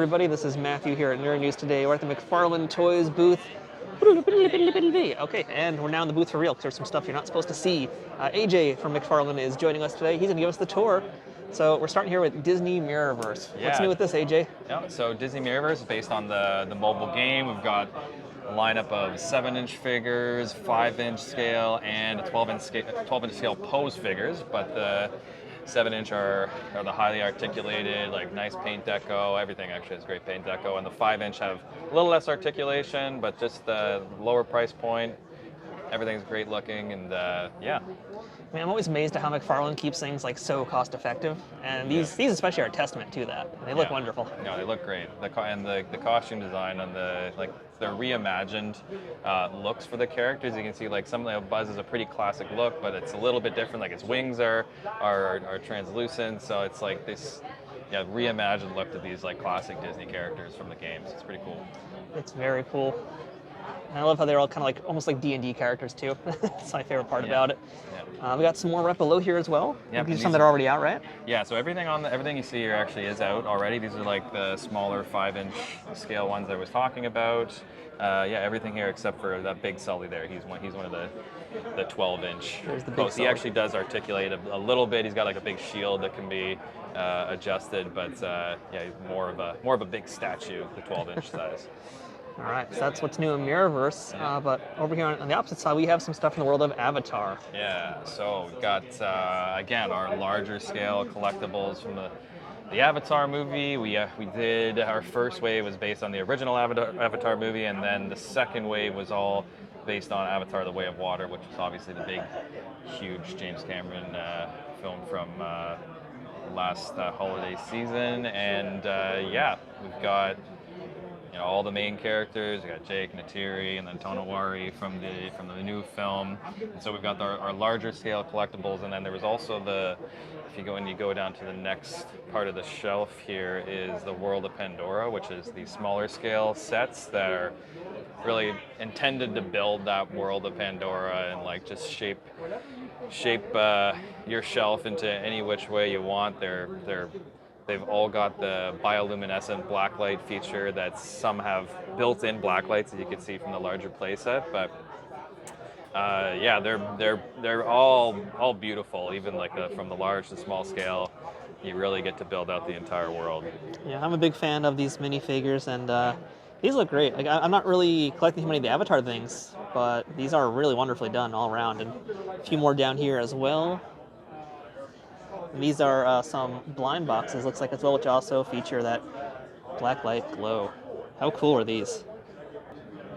everybody. This is Matthew here at Nerd News Today. We're at the McFarlane Toys booth. Okay, and we're now in the booth for real because there's some stuff you're not supposed to see. AJ from McFarlane is joining us today. He's going to give us the tour. So we're starting here with Disney Mirrorverse. Yeah. What's new with this, AJ? Yeah, so Disney Mirrorverse is based on the mobile game. We've got a lineup of 7-inch figures, 5-inch scale, and a 12-inch scale pose figures. But the 7-inch are the highly articulated, like nice paint deco. Everything actually has great paint deco. And the 5-inch have a little less articulation, but just the lower price point. Everything's great looking, and yeah. I mean, I'm always amazed at how McFarlane keeps things like so cost effective, and these especially are a testament to that. They look wonderful. No, they look great. The costume design and the reimagined looks for the characters. You can see like some of Buzz is a pretty classic look, but it's a little bit different. Like his wings are translucent, so it's like this reimagined look to these like classic Disney characters from the games. It's pretty cool. It's very cool. And I love how they're all kind of like almost like D&D characters too. That's my favorite part about it. Yeah. We got some more right below here as well. Yeah, These are some that are already out, right? Yeah, so everything you see here actually is out already. These are like the smaller 5-inch scale ones I was talking about. Everything here except for that big Sully there. He's one of the 12-inch. There's the big posts. He Sully. actually does articulate a little bit. He's got like a big shield that can be adjusted, but he's more of a big statue, the 12-inch size. All right, so that's what's new in Mirrorverse. But over here on the opposite side, we have some stuff in the world of Avatar. Yeah, so we've got, again, our larger scale collectibles from the Avatar movie. We did, our first wave was based on the original Avatar movie, and then the second wave was all based on Avatar: The Way of Water, which was obviously the big, huge James Cameron film from last holiday season. And we've got all the main characters. We got Jake, Neytiri, and then Tonowari from the new film. And so we've got our larger scale collectibles, and then there was also if you go down to the next part of the shelf here is the World of Pandora, which is the smaller scale sets that are really intended to build that world of Pandora and like just shape your shelf into any which way you want. They've all got the bioluminescent blacklight feature that some have built-in blacklights that you can see from the larger playset. But they're all beautiful. Even like from the large to small scale, you really get to build out the entire world. Yeah, I'm a big fan of these minifigures, and these look great. Like I'm not really collecting too many of the Avatar things, but these are really wonderfully done all around, and a few more down here as well. And these are some blind boxes, looks like as well, which also feature that blacklight glow. How cool are these?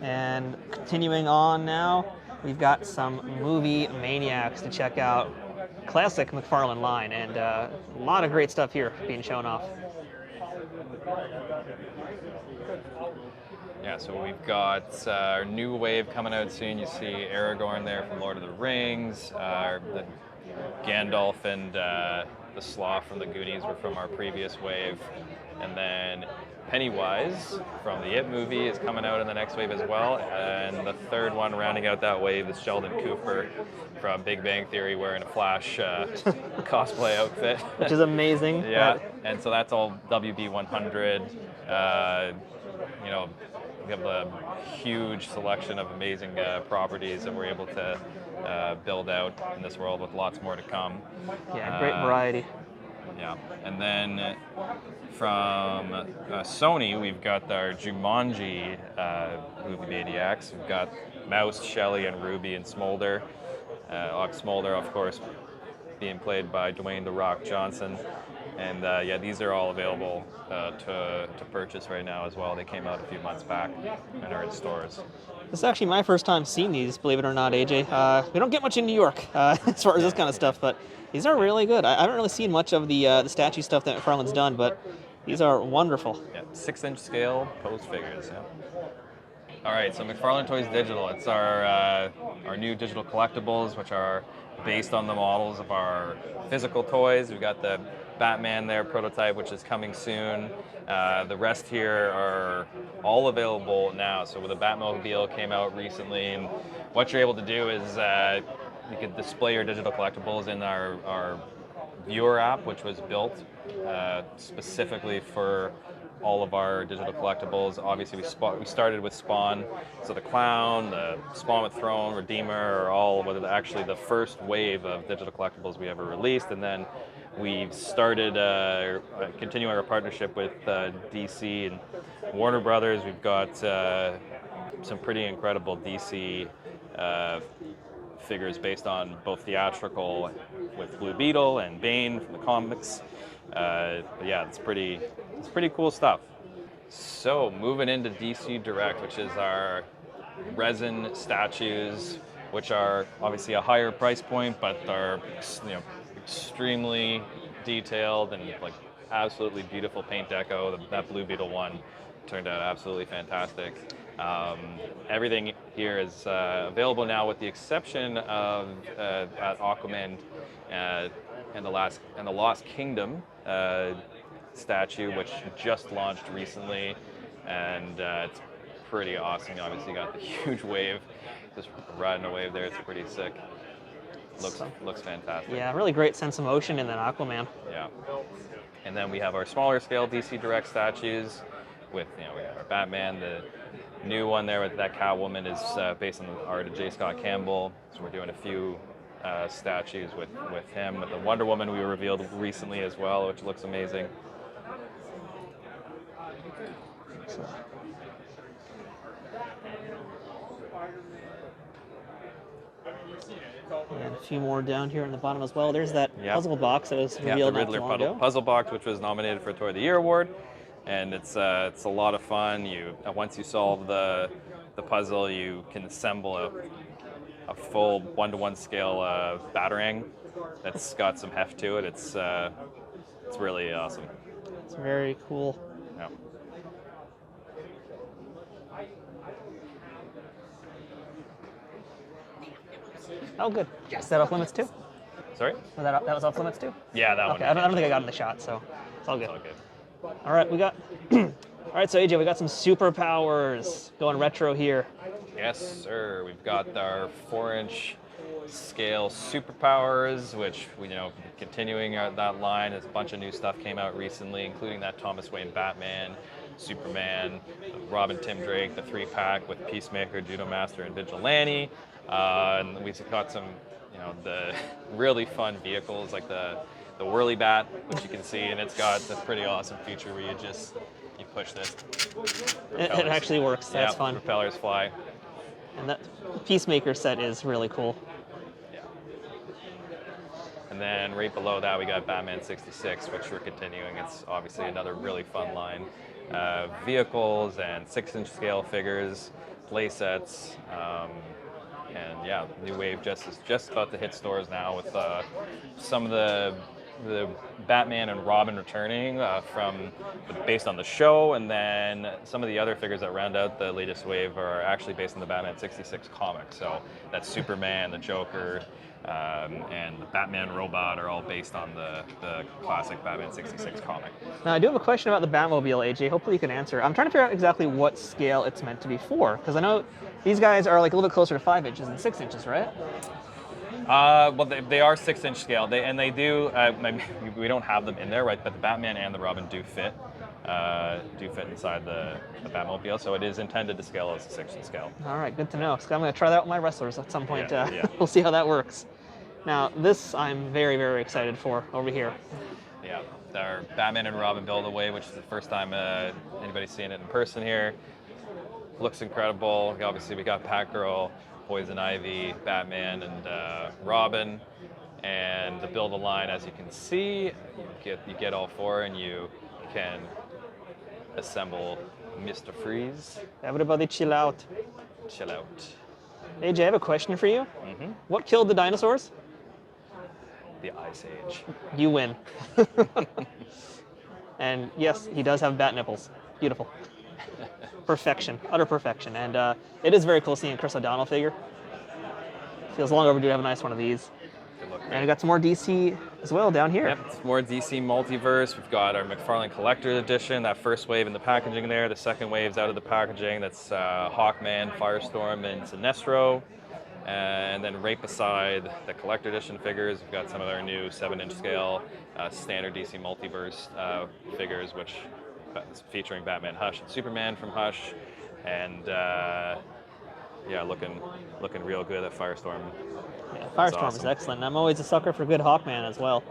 And continuing on now, we've got some movie Maniacs to check out. Classic McFarlane line, and a lot of great stuff here being shown off. Yeah, so we've got our new wave coming out soon. You see Aragorn there from Lord of the Rings. The Gandalf and the Sloth from the Goonies were from our previous wave. And then Pennywise from the It movie is coming out in the next wave as well. And the third one rounding out that wave is Sheldon Cooper from Big Bang Theory wearing a Flash cosplay outfit. Which is amazing. Yeah, and so that's all WB 100. We have a huge selection of amazing properties that we're able to build out in this world with lots more to come. Yeah, great variety. Yeah, and then from Sony, we've got our Jumanji movie Maniacs. We've got Mouse, Shelley, and Ruby and Smolder. Smolder, of course, being played by Dwayne "The Rock" Johnson. And these are all available to purchase right now as well. They came out a few months back and are in stores. This is actually my first time seeing these, believe it or not, AJ. We don't get much in New York as far as this kind of stuff, but these are really good. I haven't really seen much of the statue stuff that McFarlane's done, but these are wonderful. Yeah, 6-inch scale pose figures. Yeah. All right, so McFarlane Toys Digital. It's our new digital collectibles, which are based on the models of our physical toys. We've got the Batman there, prototype, which is coming soon. The rest here are all available now. So the Batmobile came out recently, and what you're able to do is you can display your digital collectibles in our viewer app, which was built specifically for all of our digital collectibles. Obviously, we started with Spawn, so the Clown, the Spawn with Throne, Redeemer are all actually the first wave of digital collectibles we ever released, and then we've started continuing our partnership with DC and Warner Brothers. We've got some pretty incredible DC figures based on both theatrical with Blue Beetle and Bane from the comics. But yeah, it's pretty cool stuff. So moving into DC Direct, which is our resin statues, which are obviously a higher price point, but are extremely detailed and like absolutely beautiful paint deco. That Blue Beetle one turned out absolutely fantastic. Everything here is available now, with the exception of at Aquaman and the Lost Kingdom statue, which just launched recently, and it's pretty awesome. You obviously got the huge wave, just riding a wave there. It's pretty sick. Looks fantastic. Yeah, really great sense of motion in that Aquaman. Yeah. And then we have our smaller scale DC Direct statues with, we have our Batman. The new one there with that Catwoman is based on the art of J. Scott Campbell. So we're doing a few statues with him. With the Wonder Woman we revealed recently as well, which looks amazing. And a few more down here in the bottom as well. There's that puzzle box that was revealed the not too Riddler long ago. puzzle box, which was nominated for a Toy of the Year award, and it's a lot of fun. Once you solve the puzzle, you can assemble a full 1-to-1 scale Batarang that's got some heft to it. It's really awesome. It's very cool. Yeah. Oh, good. Is that off limits too? Sorry? That was off limits too? Yeah, that one. Okay, I don't think I got in the shot, so it's all good. It's all good. All right, we got. All right, so AJ, we got some superpowers going retro here. Yes, sir. We've got our 4-inch scale superpowers, which continuing that line. As a bunch of new stuff came out recently, including that Thomas Wayne Batman, Superman, Robin Tim Drake, the 3-pack with Peacemaker, Judo Master, and Vigilante. And we've got some, the really fun vehicles like the Whirly Bat, which you can see, and it's got a pretty awesome feature where you push this. It actually works. That's fun. Propellers fly. And that Peacemaker set is really cool. Yeah. And then right below that, we got Batman 66, which we're continuing. It's obviously another really fun line. Vehicles and 6-inch scale figures, play sets, and yeah, New Wave is just about to hit stores now with some of the Batman and Robin returning based on the show, and then some of the other figures that round out the latest wave are actually based on the Batman 66 comic. So that's Superman, the Joker, and the Batman robot are all based on the classic Batman 66 comic. Now, I do have a question about the Batmobile, AJ. Hopefully you can answer. I'm trying to figure out exactly what scale it's meant to be for, because I know these guys are like a little bit closer to 5 inches than 6 inches, right? Well, they are 6-inch scale. They do. We don't have them in there, right? But the Batman and the Robin do fit inside the Batmobile. So it is intended to scale as a 6-inch scale. All right, good to know. So I'm going to try that with my wrestlers at some point. Yeah. We'll see how that works. Now, this I'm very, very excited for over here. Yeah, our Batman and Robin Build-A-Way, which is the first time anybody's seen it in person here. Looks incredible. Obviously, we got Batgirl, Poison Ivy, Batman, and Robin. And the Build-A-Line, as you can see, you get all four, and you can assemble Mr. Freeze. Everybody chill out. Chill out. AJ, I have a question for you. Mm-hmm. What killed the dinosaurs? The Ice Age. You win. And yes, he does have bat nipples. Beautiful. Perfection, utter perfection. And it is very cool seeing a Chris O'Donnell figure. Feels long overdue to have a nice one of these. Good look. And we got some more DC as well down here. Yep, it's more DC Multiverse. We've got our McFarlane Collector's Edition, that first wave in the packaging there. The second wave's out of the packaging. That's Hawkman, Firestorm, and Sinestro. And then right beside the Collector Edition figures, we've got some of our new 7-inch scale standard DC Multiverse figures, which featuring Batman, Hush, and Superman from Hush, and yeah, looking real good at Firestorm. Yeah, Firestorm is awesome. excellent. I'm always a sucker for good Hawkman as well.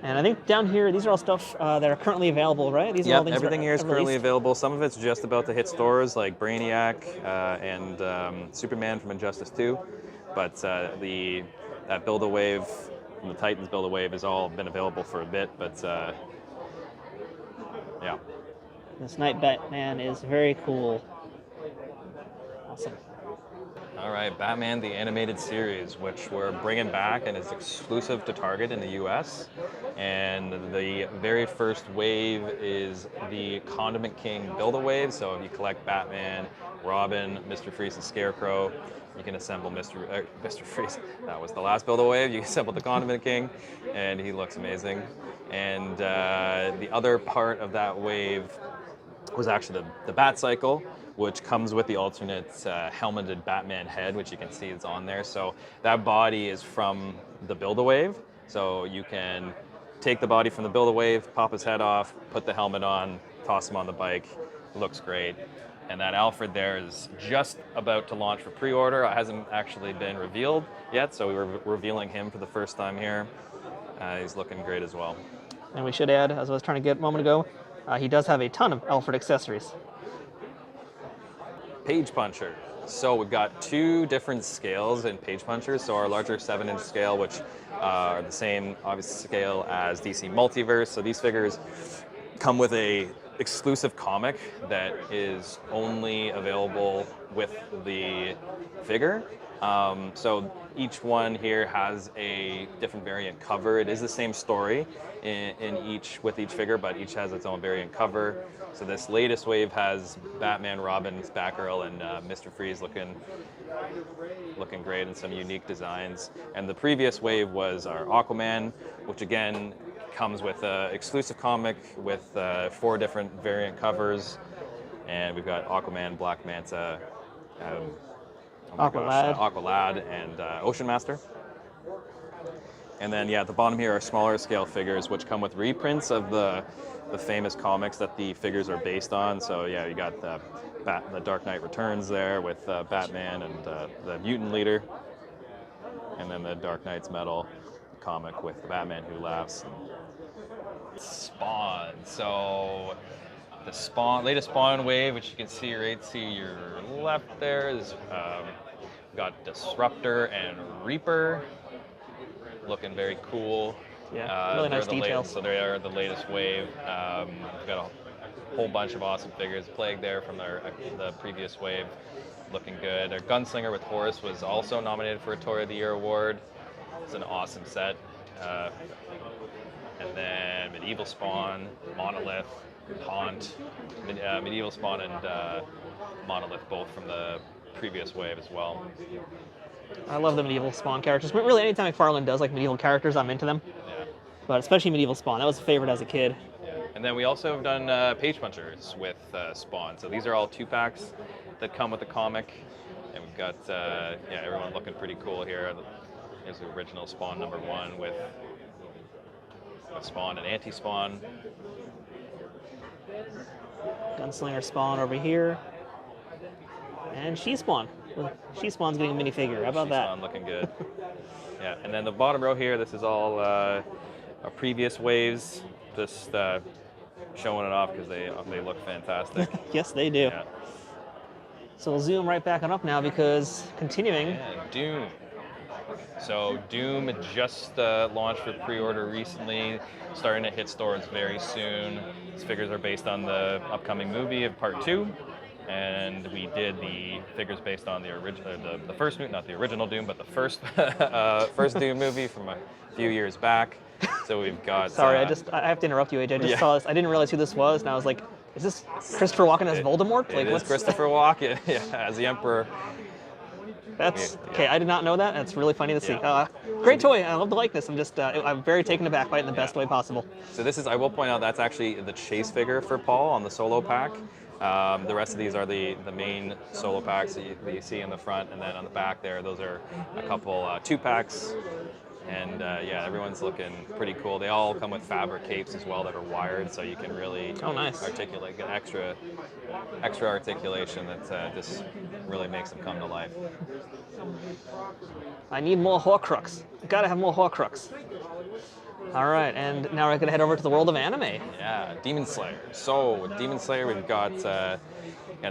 And I think down here, these are all stuff that are currently available, right? These are all Yep, things everything here is released. currently available. Some of it's just about to hit stores, like Brainiac and Superman from Injustice 2. But that Build-A-Wave from the Titans Build-A-Wave has all been available for a bit. But yeah. This Night Batman is very cool. Awesome. All right, Batman the Animated Series, which we're bringing back and is exclusive to Target in the US. And the very first wave is the Condiment King Build-A-Wave. So if you collect Batman, Robin, Mr. Freeze, and Scarecrow, you can assemble Mr. Freeze. That was the last Build-A-Wave. You can assemble the Condiment King, and he looks amazing. And the other part of that wave was actually the Bat Cycle, which comes with the alternate helmeted Batman head, which you can see is on there. So that body is from the Build-A-Wave. So you can take the body from the Build-A-Wave, pop his head off, put the helmet on, toss him on the bike. Looks great. And that Alfred there is just about to launch for pre-order. It hasn't actually been revealed yet, so we were revealing him for the first time here. He's looking great as well. And we should add, as I was trying to get a moment ago, he does have a ton of Alfred accessories. Page Puncher. So we've got two different scales in Page Puncher. So our larger 7-inch scale, which are the same obvious scale as DC Multiverse. So these figures come with a exclusive comic that is only available with the figure. So each one here has a different variant cover. It is the same story with each figure, but each has its own variant cover. So this latest wave has Batman, Robin, Batgirl, and Mr. Freeze looking great, and some unique designs. And the previous wave was our Aquaman, which again comes with an exclusive comic with 4 different variant covers. And we've got Aquaman, Black Manta, Aqualad, and Ocean Master. And then, yeah, at the bottom here are smaller scale figures, which come with reprints of the famous comics that the figures are based on. So, yeah, you got the Dark Knight Returns there with Batman and the Mutant Leader. And then the Dark Knight's Metal comic with the Batman Who Laughs. Spawn. So the latest Spawn wave, which you can see right to your left there, is got Disruptor and Reaper, looking very cool. Yeah, really nice details. So they are the latest wave. We've got a whole bunch of awesome figures. Plague there from the previous wave, looking good. Our Gunslinger with Horus was also nominated for a Toy of the Year award. It's an awesome set. And then Medieval Spawn, Monolith, Haunt, Medieval Spawn and Monolith, both from the previous wave as well. I love the Medieval Spawn characters. But really, anytime McFarlane does like medieval characters, I'm into them. Yeah. But especially Medieval Spawn. That was a favorite as a kid. Yeah. And then we also have done Page Punchers with Spawn. So these are all 2-packs that come with the comic. And we've got everyone looking pretty cool here. Here's the original Spawn #1 with Spawn and Anti-Spawn. Gunslinger Spawn over here. And She-Spawn. She-Spawn's getting a minifigure. How about that? She-Spawn looking good. Yeah, and then the bottom row here, this is all our previous waves. Just showing it off because they look fantastic. Yes, they do. Yeah. So we'll zoom right back on up now because continuing. Yeah, Dune. So Doom just launched for pre-order recently, starting to hit stores very soon. These figures are based on the upcoming movie of Part 2, and we did the figures based on the original, the first, not the original Doom, but the first first Doom movie from a few years back. So we've got. Sorry, I have to interrupt you, AJ. I just saw this. I didn't realize who this was, and I was like, is this Christopher Walken as Voldemort? It is Christopher Walken, as the Emperor. That's okay. I did not know that. That's really funny to see. Great toy. I love the likeness. I'm very taken aback by it in the best way possible. So this is, I will point out, that's actually the chase figure for Paul on the solo pack. The rest of these are the main solo packs that you see in the front, and then on the back there, those are a couple 2-packs And yeah, everyone's looking pretty cool. They all come with fabric capes as well that are wired, so you can really Nice. articulate, get extra articulation that just really makes them come to life. I need more Horcrux. I gotta have more Horcrux. All right, and now we're gonna head over to the world of anime. Yeah, Demon Slayer. So with Demon Slayer, we've got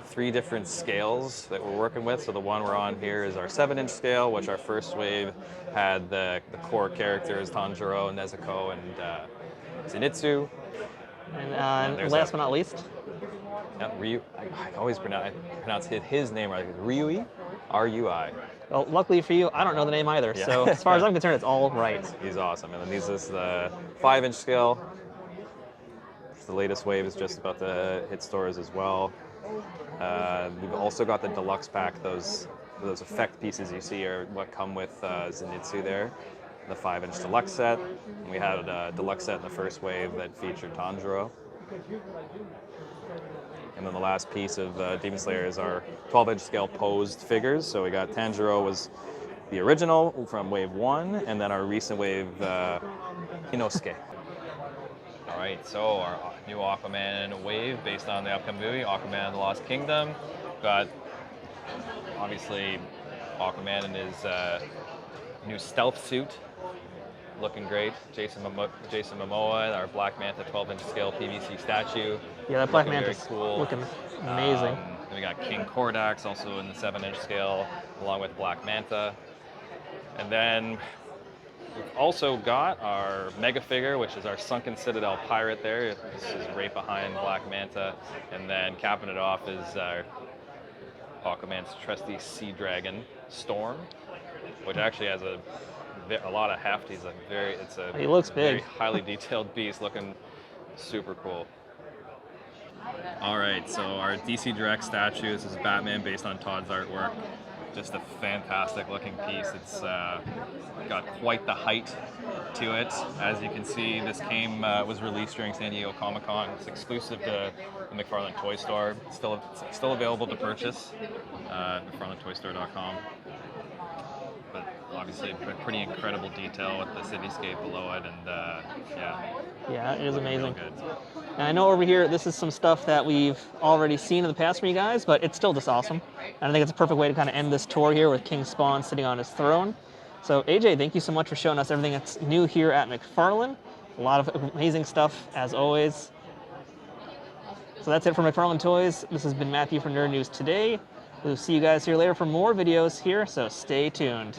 3 different scales that we're working with. So the one we're on here is our 7-inch scale, which our first wave had the core characters Tanjiro, Nezuko, and Zenitsu. And last but not least, Ryu. I always pronounce his name right. Ryui, R-U-I. well, luckily for you, I don't know the name either. Yeah. So as far as I'm concerned, it's all right. He's awesome. And then this is the 5-inch scale. The latest wave is just about to hit stores as well. We've also got the deluxe pack. Those effect pieces you see are what come with Zenitsu there. The 5-inch deluxe set. And we had a deluxe set in the first wave that featured Tanjiro. And then the last piece of Demon Slayer is our 12-inch scale posed figures. So we got Tanjiro was the original from wave 1, and then our recent wave, Inosuke. All right, so our new Aquaman wave based on the upcoming movie, Aquaman and the Lost Kingdom. Got, obviously, Aquaman in his new stealth suit, looking great. Jason Momoa, our Black Manta 12-inch scale PVC statue. Yeah, that Black Manta's Manta's cool. looking amazing. Then we got King Kordax, also in the 7-inch scale, along with Black Manta. And then we've also got our Mega figure, which is our Sunken Citadel pirate there. This is right behind Black Manta. And then capping it off is Aquaman's trusty sea dragon, Storm, which actually has a lot of heft. He looks very big. highly detailed beast, looking super cool. All right, so our DC Direct statue. This is Batman based on Todd's artwork. Just a fantastic looking piece. It's got quite the height to it. As you can see, this was released during San Diego Comic-Con. It's exclusive to the McFarlane Toy Store. It's still available to purchase at McFarlaneToyStore.com. But obviously, a pretty incredible detail with the cityscape below it, and Yeah, it is amazing. real good. And I know over here, this is some stuff that we've already seen in the past from you guys, but it's still just awesome. And I think it's a perfect way to kind of end this tour here with King Spawn sitting on his throne. So AJ, thank you so much for showing us everything that's new here at McFarlane. A lot of amazing stuff, as always. So that's it for McFarlane Toys. This has been Matthew from Nerd News Today. We'll see you guys here later for more videos here, so stay tuned.